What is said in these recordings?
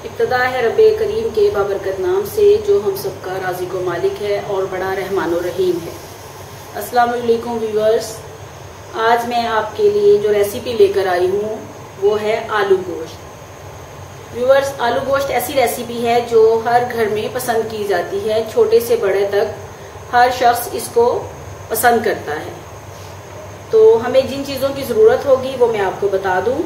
इब्तिदा है रब्बे करीम के बाबरकत नाम से जो हम सबका राज़िक व मालिक है और बड़ा रहमान व रहीम है। अस्सलाम वालेकुम व्यूअर्स, आज मैं आपके लिए जो रेसिपी लेकर आई हूँ वो है आलू गोश्त। व्यूअर्स, आलू गोश्त ऐसी रेसिपी है जो हर घर में पसंद की जाती है, छोटे से बड़े तक हर शख्स इसको पसंद करता है। तो हमें जिन चीज़ों की ज़रूरत होगी वो मैं आपको बता दूं।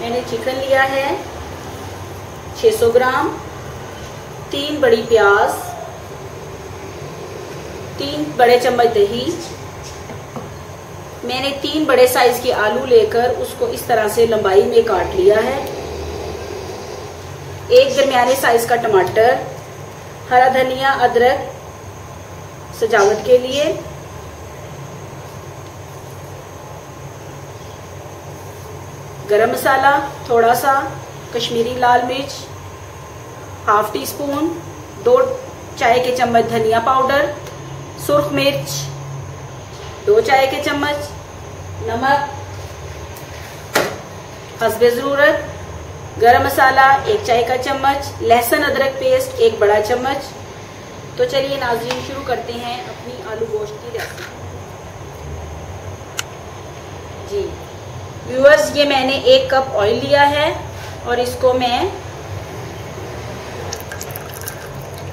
मैंने चिकन लिया है 600 ग्राम, 3 बड़ी प्याज, 3 बड़े चम्मच दही। मैंने 3 बड़े साइज के आलू लेकर उसको इस तरह से लंबाई में काट लिया है। 1 दरमियाने साइज का टमाटर, हरा धनिया, अदरक सजावट के लिए, गरम मसाला थोड़ा सा, कश्मीरी लाल मिर्च ½ टी स्पून, 2 चाय के चम्मच धनिया पाउडर, सुर्ख मिर्च 2 चाय के चम्मच, नमक हस्बे ज़रूरत, गरम मसाला 1 चाय का चम्मच, लहसुन अदरक पेस्ट 1 बड़ा चम्मच। तो चलिए नाज़रीन, शुरू करते हैं अपनी आलू गोश्त की रेसिपी। जी व्यूअर्स, ये मैंने 1 कप ऑयल लिया है और इसको मैं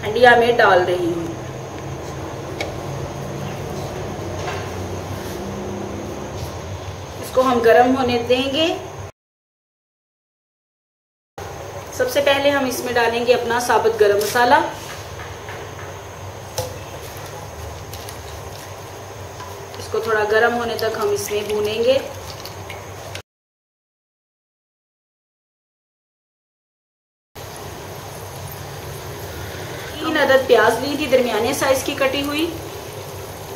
हंडिया में डाल रही हूँ। इसको हम गरम होने देंगे। सबसे पहले हम इसमें डालेंगे अपना साबुत गरम मसाला। इसको थोड़ा गरम होने तक हम इसमें भूनेंगे। 3 अदद प्याज ली थी दरमियाने साइज की कटी हुई,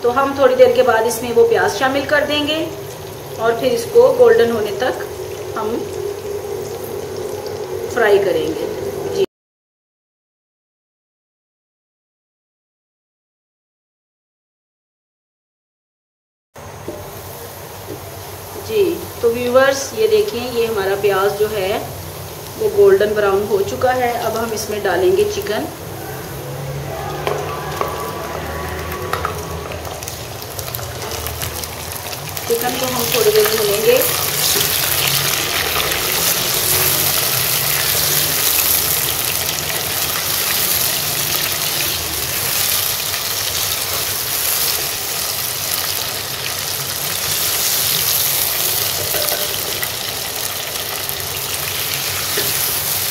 तो हम थोड़ी देर के बाद इसमें वो प्याज शामिल कर देंगे और फिर इसको गोल्डन होने तक हम फ्राई करेंगे। जी तो व्यूअर्स, ये देखिए, ये हमारा प्याज जो है वो गोल्डन ब्राउन हो चुका है। अब हम इसमें डालेंगे चिकन। चिकन को हम थोड़ी देर भूनेंगे।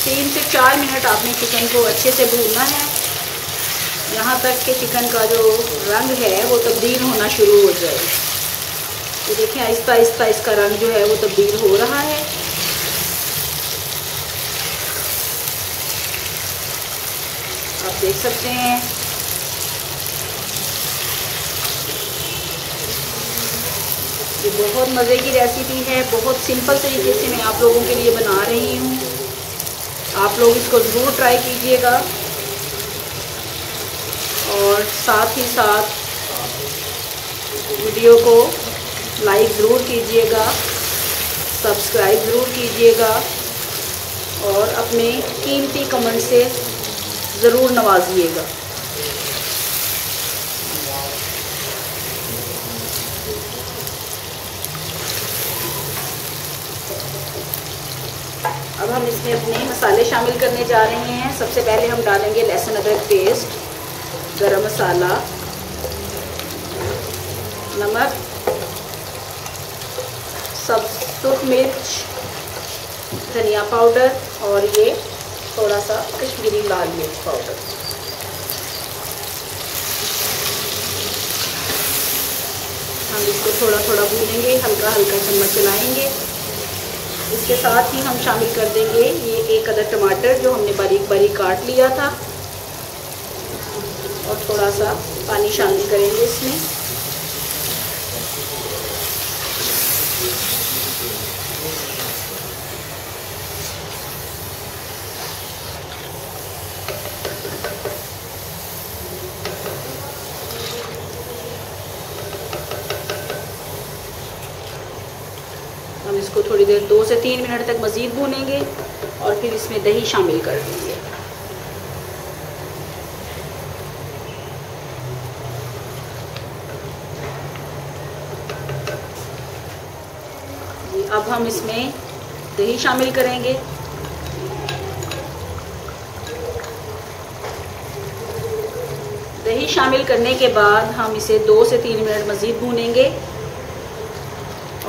तीन से 4 मिनट आपने चिकन को अच्छे से भूनना है, यहाँ तक कि चिकन का जो रंग है वो तब्दील होना शुरू हो जाए। ये देखिए, आहिस्ता आहिस्ता इसका रंग जो है वो तब्दील हो रहा है। आप देख सकते हैं। ये बहुत मज़े की रेसिपी है, बहुत सिंपल तरीके से मैं आप लोगों के लिए बना रही हूँ। आप लोग इसको ज़रूर ट्राई कीजिएगा और साथ ही साथ वीडियो को लाइक ज़रूर कीजिएगा, सब्सक्राइब ज़रूर कीजिएगा और अपने कीमती कमेंट से ज़रूर नवाजिएगा। अब हम इसमें अपने मसाले शामिल करने जा रहे हैं। सबसे पहले हम डालेंगे लहसुन अदरक पेस्ट, गरम मसाला, नमक, सब सुर्ख मिर्च, धनिया पाउडर और ये थोड़ा सा कश्मीरी लाल मिर्च पाउडर। हम इसको थोड़ा थोड़ा भूनेंगे, हल्का हल्का चम्मच चलाएंगे। इसके साथ ही हम शामिल कर देंगे ये 1 अदद टमाटर जो हमने बारीक बारीक काट लिया था और थोड़ा सा पानी शामिल करेंगे इसमें। हम इसको थोड़ी देर 2 से 3 मिनट तक मज़ीद भूनेंगे और फिर इसमें दही शामिल कर देंगे। अब हम इसमें दही शामिल करेंगे। दही शामिल करने के बाद हम इसे 2 से 3 मिनट मज़ीद भूनेंगे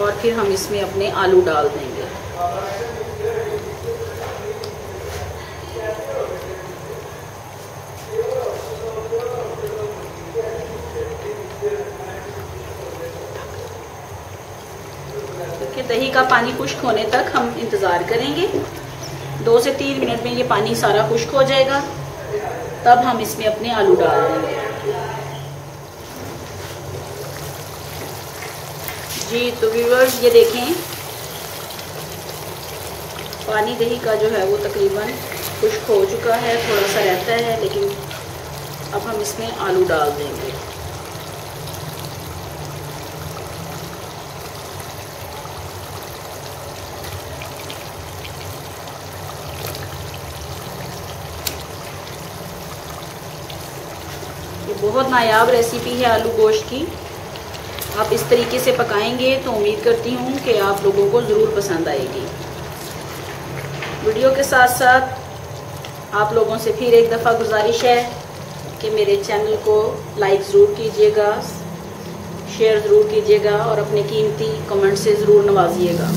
और फिर हम इसमें अपने आलू डाल देंगे। देखिए दही का पानी खुश्क होने तक हम इंतज़ार करेंगे। 2 से 3 मिनट में ये पानी सारा खुश्क हो जाएगा, तब हम इसमें अपने आलू डाल देंगे। जी तो व्यूअर्स, ये देखें पानी दही का जो है वो तकरीबन खुश्क हो चुका है, थोड़ा सा रहता है, लेकिन अब हम इसमें आलू डाल देंगे। ये बहुत नायाब रेसिपी है आलू गोश्त की। आप इस तरीके से पकाएंगे तो उम्मीद करती हूँ कि आप लोगों को ज़रूर पसंद आएगी। वीडियो के साथ साथ आप लोगों से फिर एक दफ़ा गुजारिश है कि मेरे चैनल को लाइक ज़रूर कीजिएगा, शेयर ज़रूर कीजिएगा और अपने कीमती कमेंट से ज़रूर नवाजिएगा।